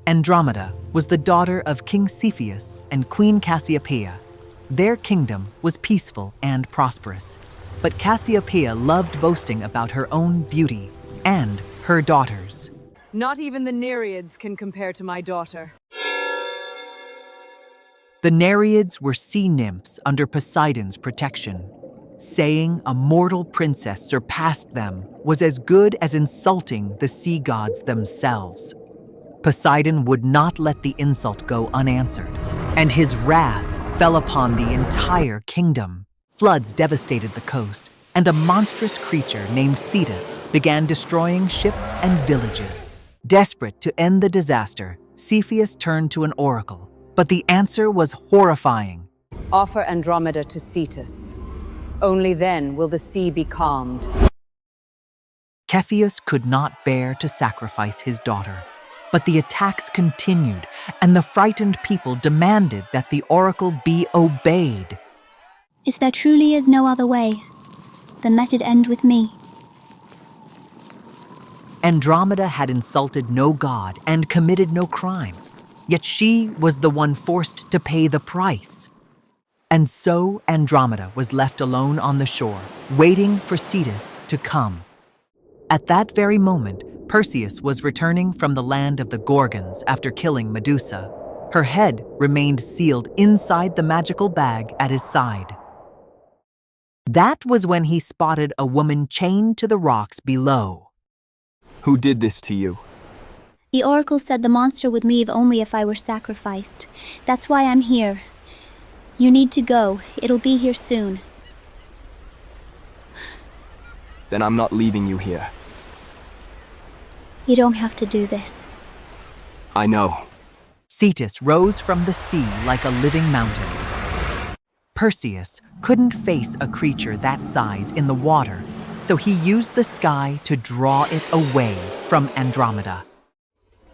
Andromeda was the daughter of King Cepheus and Queen Cassiopeia. Their kingdom was peaceful and prosperous, but Cassiopeia loved boasting about her own beauty and her daughters. Not even the Nereids can compare to my daughter. The Nereids were sea nymphs under Poseidon's protection. Saying a mortal princess surpassed them was as good as insulting the sea gods themselves. Poseidon would not let the insult go unanswered, and his wrath fell upon the entire kingdom. Floods devastated the coast, and a monstrous creature named Cetus began destroying ships and villages. Desperate to end the disaster, Cepheus turned to an oracle, but the answer was horrifying. Offer Andromeda to Cetus. Only then will the sea be calmed. Cepheus could not bear to sacrifice his daughter, but the attacks continued, and the frightened people demanded that the oracle be obeyed. If there truly is no other way, then let it end with me. Andromeda had insulted no god and committed no crime, yet she was the one forced to pay the price. And so Andromeda was left alone on the shore, waiting for Cetus to come. At that very moment, Perseus was returning from the land of the Gorgons after killing Medusa. Her head remained sealed inside the magical bag at his side. That was when he spotted a woman chained to the rocks below. Who did this to you? The oracle said the monster would leave only if I were sacrificed. That's why I'm here. You need to go. It'll be here soon. Then I'm not leaving you here. You don't have to do this. I know. Cetus rose from the sea like a living mountain. Perseus couldn't face a creature that size in the water, so he used the sky to draw it away from Andromeda.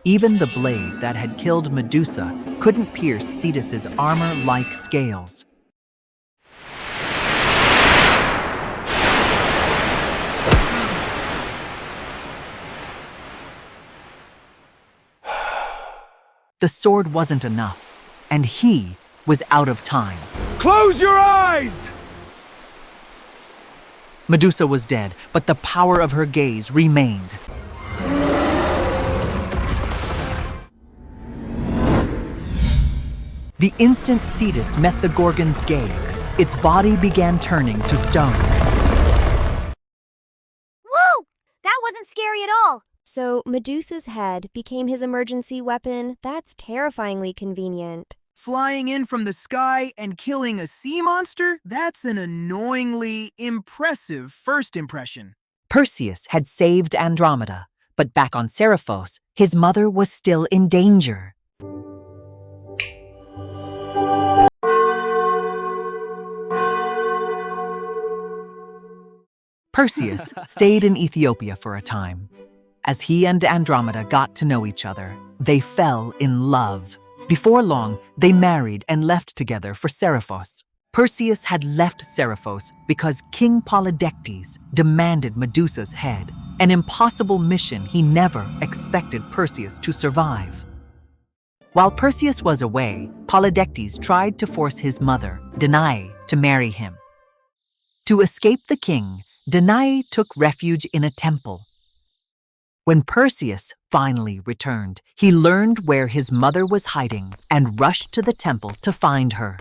Even the blade that had killed Medusa couldn't pierce Cetus's armor-like scales. The sword wasn't enough, and he was out of time. Close your eyes! Medusa was dead, but the power of her gaze remained. The instant Cetus met the Gorgon's gaze, its body began turning to stone. Whoa! That wasn't scary at all. So Medusa's head became his emergency weapon? That's terrifyingly convenient. Flying in from the sky and killing a sea monster? That's an annoyingly impressive first impression. Perseus had saved Andromeda, but back on Seriphos, his mother was still in danger. Perseus stayed in Ethiopia for a time. As he and Andromeda got to know each other, they fell in love. Before long, they married and left together for Seriphos. Perseus had left Seriphos because King Polydectes demanded Medusa's head, an impossible mission he never expected Perseus to survive. While Perseus was away, Polydectes tried to force his mother, Danaë, to marry him. To escape the king, Danaë took refuge in a temple. When Perseus finally returned, he learned where his mother was hiding and rushed to the temple to find her.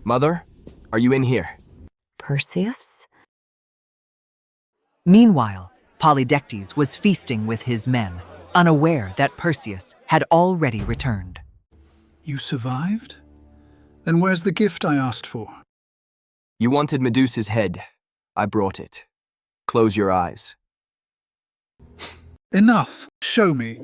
Mother, are you in here? Perseus? Meanwhile, Polydectes was feasting with his men, unaware that Perseus had already returned. You survived? Then where's the gift I asked for? You wanted Medusa's head. I brought it. Close your eyes. Enough. Show me.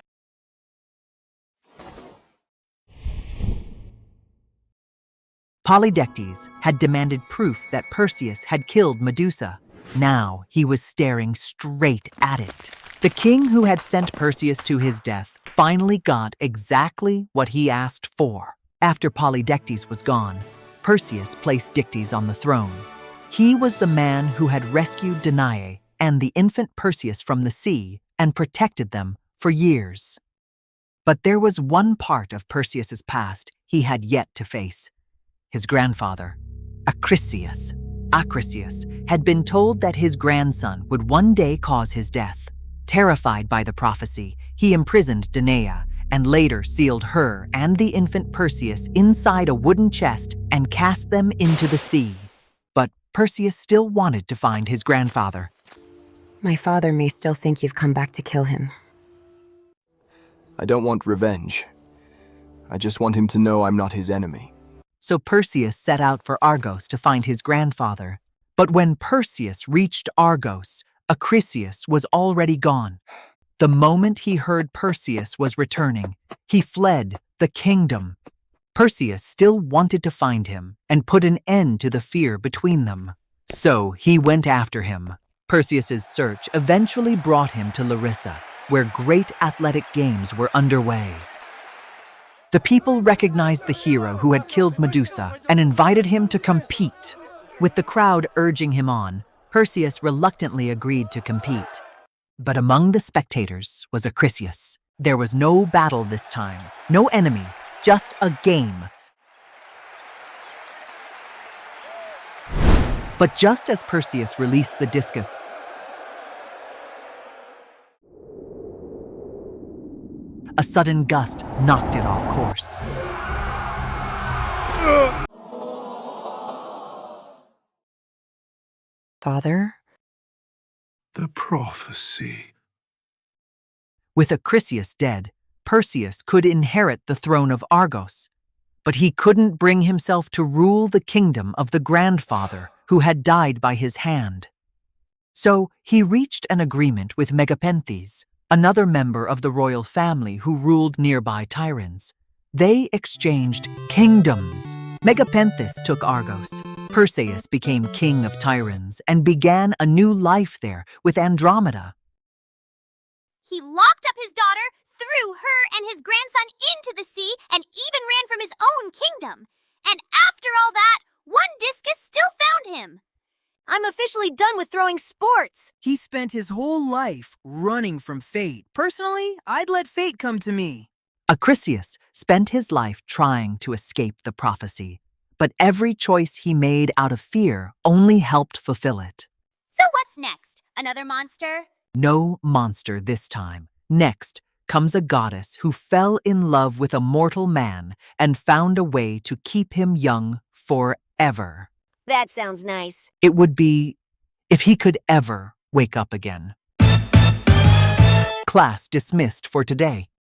Polydectes had demanded proof that Perseus had killed Medusa. Now he was staring straight at it. The king who had sent Perseus to his death finally got exactly what he asked for. After Polydectes was gone, Perseus placed Dictys on the throne. He was the man who had rescued Danaë and the infant Perseus from the sea and protected them for years. But there was one part of Perseus's past he had yet to face. His grandfather, Acrisius. Acrisius had been told that his grandson would one day cause his death. Terrified by the prophecy, he imprisoned Danaë and later sealed her and the infant Perseus inside a wooden chest and cast them into the sea. But Perseus still wanted to find his grandfather. My father may still think you've come back to kill him. I don't want revenge. I just want him to know I'm not his enemy. So Perseus set out for Argos to find his grandfather. But when Perseus reached Argos, Acrisius was already gone. The moment he heard Perseus was returning, he fled the kingdom. Perseus still wanted to find him and put an end to the fear between them. So he went after him. Perseus's search eventually brought him to Larissa, where great athletic games were underway. The people recognized the hero who had killed Medusa and invited him to compete. With the crowd urging him on, Perseus reluctantly agreed to compete. But among the spectators was Acrisius. There was no battle this time, no enemy, just a game. But just as Perseus released the discus, a sudden gust knocked it off course. Father? The prophecy. With Acrisius dead, Perseus could inherit the throne of Argos. But he couldn't bring himself to rule the kingdom of the grandfather who had died by his hand. So he reached an agreement with Megapenthes, another member of the royal family who ruled nearby Tyrans. They exchanged kingdoms. Megapenthes took Argos. Perseus became king of Tyrans and began a new life there with Andromeda. He locked up his daughter, threw her and his grandson into the sea, and even ran from his own kingdom. And after all that, one discus still found him. I'm officially done with throwing sports. He spent his whole life running from fate. Personally, I'd let fate come to me. Acrisius spent his life trying to escape the prophecy, but every choice he made out of fear only helped fulfill it. So what's next? Another monster? No monster this time. Next comes a goddess who fell in love with a mortal man and found a way to keep him young forever. That sounds nice. It would be if he could ever wake up again. Class dismissed for today.